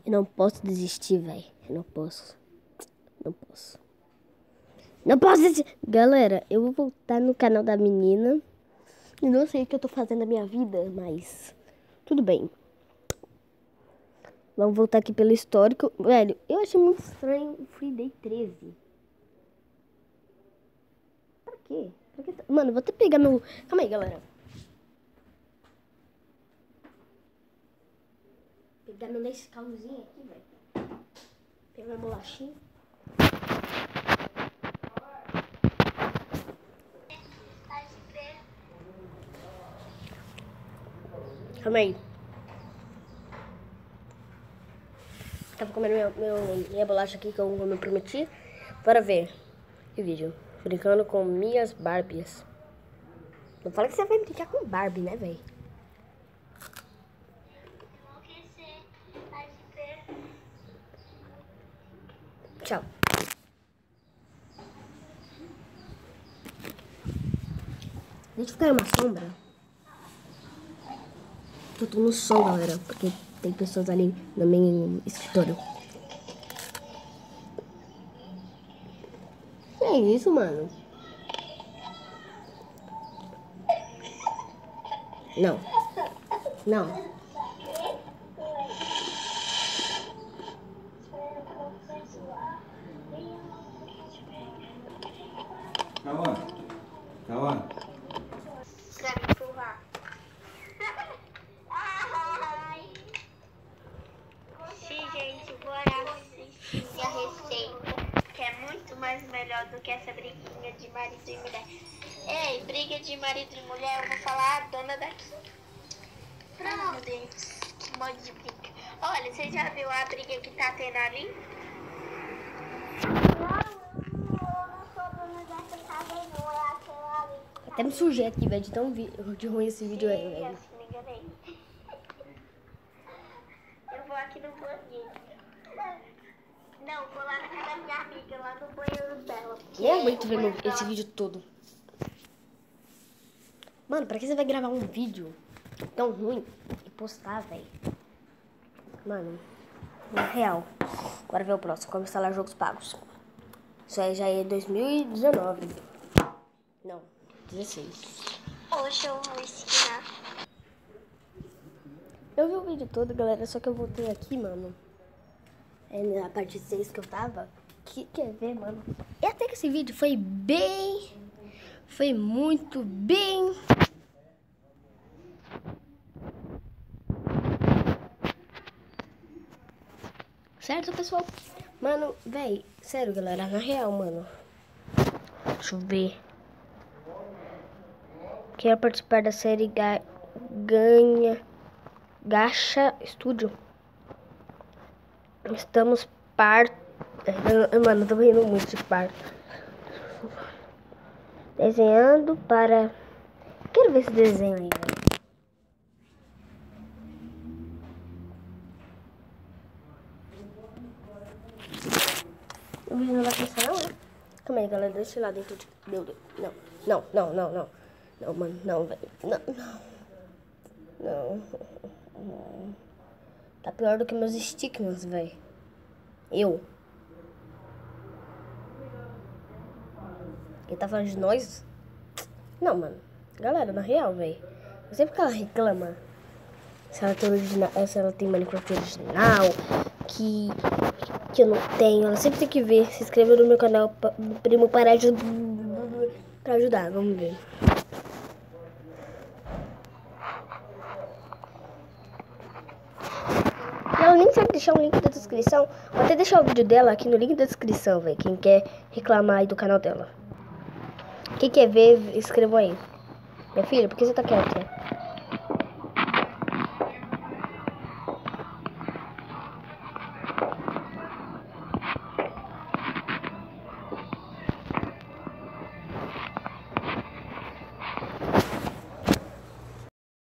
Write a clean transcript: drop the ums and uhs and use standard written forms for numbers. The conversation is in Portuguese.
Eu não posso desistir, velho. Eu não posso. Não posso. Não posso desistir. Galera, eu vou voltar no canal da menina. Eu não sei o que eu tô fazendo na minha vida, mas tudo bem. Vamos voltar aqui pelo histórico. Velho, eu achei muito estranho o Free Day 13. Pra quê? Mano, vou até pegar meu... Calma aí, galera. Pegar meu Nescauzinho aqui, velho. Pegar minha bolachinha. Calma aí. Tava comendo minha bolacha aqui, como eu prometi. Bora ver que vídeo. Brincando com minhas Barbies. Não fala que você vai brincar com Barbie, né, velho? Tchau. Deixa eu ficar uma sombra. Eu tô no sol, galera, porque tem pessoas ali no meu escritório. Que é isso, mano? Não. Não. Calma. Pra me empurrar. Sim, gente, bora assistir a receita, que é muito mais melhor do que essa briguinha de marido e mulher. Ei, briga de marido e mulher, eu vou falar a dona daqui. Ai, meu Deus, que monte de briga. Olha, você já viu a briga que tá tendo ali? Até me sujei aqui, velho, de tão de ruim esse vídeo aí, velho. Me enganei. Eu vou aqui no banheiro. Não, vou lá na casa da minha amiga, lá no banheiro dela. Nem aguento ver esse vídeo todo. Mano, pra que você vai gravar um vídeo tão ruim e postar, velho? Mano, na real. Bora ver o próximo. Como instalar jogos pagos. Isso aí já é 2019. Não, 16. Hoje eu vou ensinar. Eu vi o vídeo todo, galera, só que eu voltei aqui, mano. É na parte 6 que eu tava. Quer ver, mano? E até que esse vídeo foi bem... Foi muito bem... Certo, pessoal? Mano, véi, sério, galera, na real, mano. Deixa eu ver. Quer participar da série Gacha Studio? Estamos Mano, eu tô rindo muito de parto. Desenhando para... Quero ver esse desenho aí, velho. O vídeo não vai começar não, né? Calma aí, galera, deixa eu ir lá dentro de... Não. Não, mano, não, velho. Não. Tá pior do que meus stickers, velho. Ele tá falando de nós? Não, mano. Galera, na real, velho. Sempre que ela reclama se ela tem Minecraft original, que eu não tenho, ela sempre tem que ver. Se inscreva no meu canal pra primo parar de pra ajudar. Vamos ver. Ela nem sabe deixar o link da descrição. Vou até deixar o vídeo dela aqui no link da descrição, velho. Quem quer reclamar aí do canal dela. Quem quer ver, escreva aí. Minha filha, por que você tá quieta?